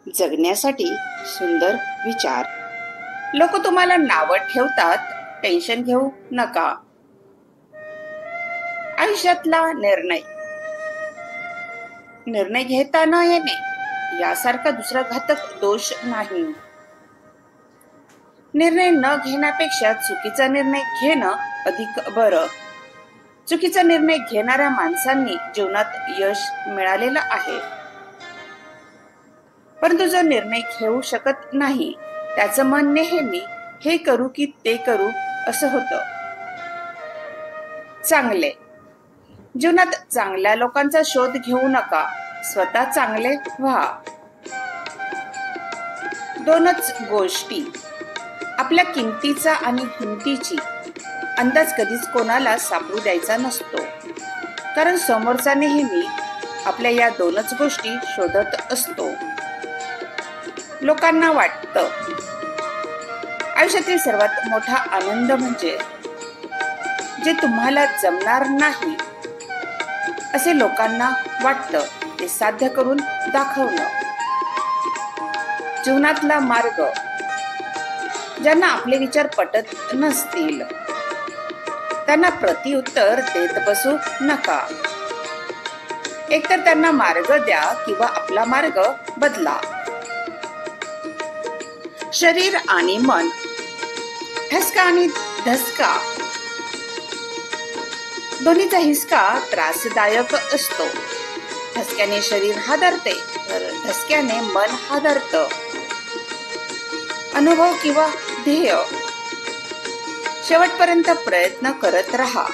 जगण्यासाठी सुंदर विचार. लोक तुम्हाला नावं ठेवतात, टेन्शन घेऊ नका. आयुष्यातला निर्णय घेता न येणे यासारखा दुसरा घातक दोष नाही. निर्णय न घेण्यापेक्षा चुकीचा निर्णय घेणं अधिक बरं. चुकीचा निर्णय घेणाऱ्या माणसांनी जीवनात यश मिळालेलं आहे, परंतु जो निर्णय घेऊ शकत नाही त्याचं मन नेहमी हे करू की ते करू असं होतं. चांगले जीवनात चांगल्या लोकांचा शोध घेऊ नका, स्वतः चांगले व्हा. दोनच गोष्टी, आपल्या किमतीचा आणि हिमतीची अंदाज कधीच कोणाला सापडू द्यायचा नसतो, कारण समोरचा नेहमी आपल्या या दोनच गोष्टी शोधत असतो. लोकांना वाटतं आयुष्यातील सर्वात मोठा आनंद म्हणजे जे तुम्हाला जमणार नाही असे लोकांना वाटतं ते साध्य करून दाखवणं. जीवनातला मार्ग, ज्यांना आपले विचार पटत नसतील त्यांना प्रतिउत्तर देत बसू नका. एकतर त्यांना मार्ग द्या किंवा आपला मार्ग बदला. शरीर आणि मन, ठसका आणि धसका दोन्हीचा हिसका त्रासदायक असतो. ठसक्याने शरीर हादरते तर धसक्याने मन हादरतं. अनुभव किंवा ध्येय, शेवटपर्यंत प्रयत्न करत राहा.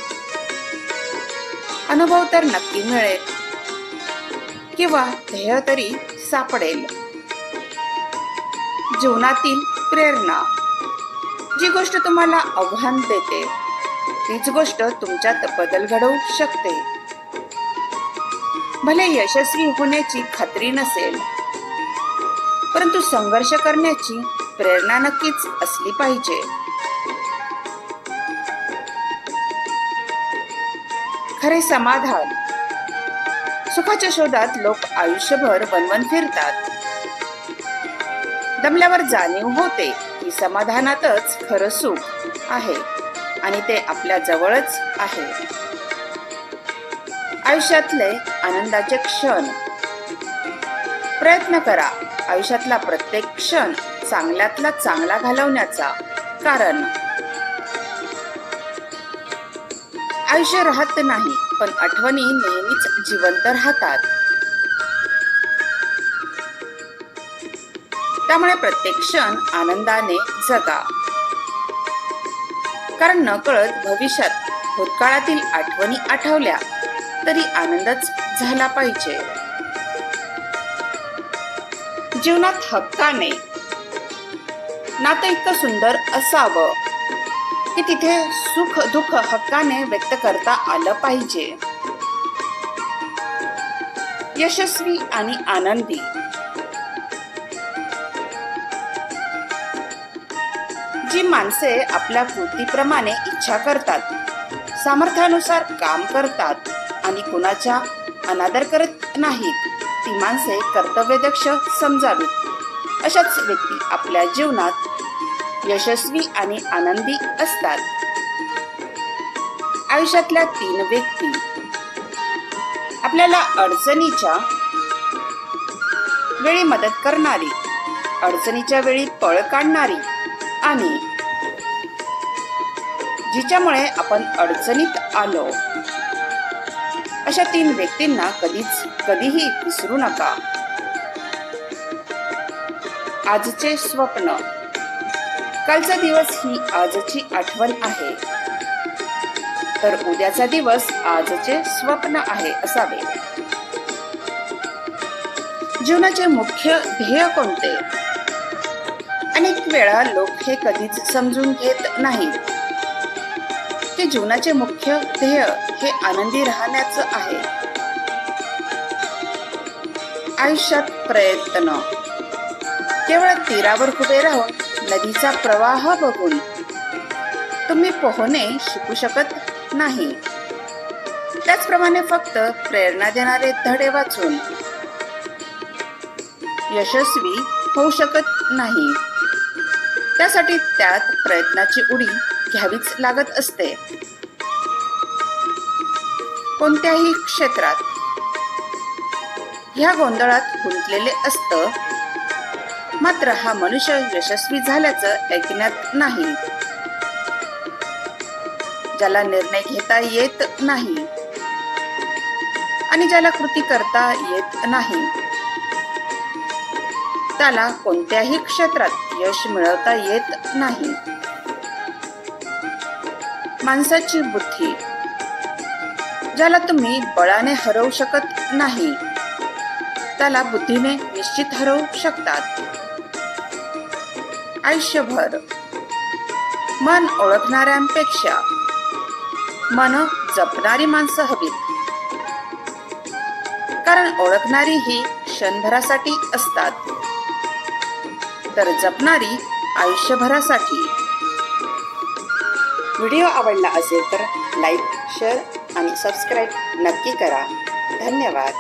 अनुभव तर नक्की मिळेल किंवा ध्येय तरी सापडेल. जीवनातील प्रेरणा, जी गोष्ट तुम्हाला आव्हान देते तीच गोष्ट तुमच्यात बदल घडवू शकते. भले यशस्वी होण्याची खात्री नसेल, परंतु संघर्ष करण्याची प्रेरणा नक्कीच असली पाहिजे. खरे समाधान, सुखाच्या शोधात लोक आयुष्यभर वणवण फिरतात. दमल्यावर जाणीव होते की समाधानातच खरं सुख आहे आणि ते आपल्या जवळच आहे. आयुष्यातले आनंदाचे क्षण, प्रयत्न करा आयुष्यातला प्रत्येक क्षण चांगल्यातला चांगला घालवण्याचा, कारण आयुष्य राहत नाही पण आठवणी नेहमीच जिवंत राहतात. त्यामुळे प्रत्येक क्षण आनंदाने जगा, कारण नकळत भविष्यात भूतकाळातील आठवणी आठवल्या तरी आनंदच झाला पाहिजे. जीवनात हक्काने नातं इतकं सुंदर असावं की तिथे सुख दुःख हक्काने व्यक्त करता आलं पाहिजे. यशस्वी आणि आनंदी, जी माणसे आपल्या कृतीप्रमाणे इच्छा करतात, सामर्थ्यानुसार काम करतात आणि कुणाचा अनादर करत नाहीत, ती माणसे कर्तव्यदक्ष समजावीत. अशाच व्यक्ती आपल्या जीवनात यशस्वी आणि आनंदी असतात. आयुष्यातल्या 3 व्यक्ती, आपल्याला अडचणीच्या वेळी मदत करणारी, अडचणीच्या वेळी पळ काढणारी आणि जिच्यामुळे आपण अडचणीत आलो, अशा 3 व्यक्तींना कधीही विसरू नका. आजचे स्वप्न, कालचा दिवस ही आजची आठवण आहे, तर उद्याचा दिवस आजचे स्वप्न आहे असावे. जीवनाचे मुख्य ध्येय कोणते? अनेक वेळा लोक हे कधीच समजून घेत नाहीत की जीवनाचे मुख्य ध्येय हे आनंदी राहण्याचं आहे. आयुष्यात प्रयत्न, केवळ तीरावर उभे राहून नदीचा प्रवाह बघून तुम्ही पोहणे शिकू शकत नाही. त्याचप्रमाणे फक्त प्रेरणा देणारे धडे वाचून यशस्वी होऊ शकत नाही. त्यासाठी त्यात प्रयत्नाची उडी घ्यावीच लागत असते. कोणत्याही क्षेत्रात ह्या गोंधळात गुंतलेले असतं. मात्र हा मनुष्य यशस्वी झाल्याचं ऐकण्यात नाही. ज्याला निर्णय घेता येत नाही आणि ज्याला कृती करता येत नाही, त्याला कोणत्याही क्षेत्रात यश मिळवता येत नाही. माणसाची बुद्धी ज्याला तुम्ही बळाने हरवू शकत नाही, त्याला बुद्धीने निश्चित हरवू शकतात. आयुष्यभर मन ओळखणाऱ्यांपेक्षा मन जपणारी माणसं हवीत. कारण ओळखणारी ही क्षणभरासाठी असतात, तर जपणारी आयुष्यभरासाठी. व्हिडिओ आवडला असेल तर लाईक, शेअर आणि सबस्क्राईब नक्की करा. धन्यवाद.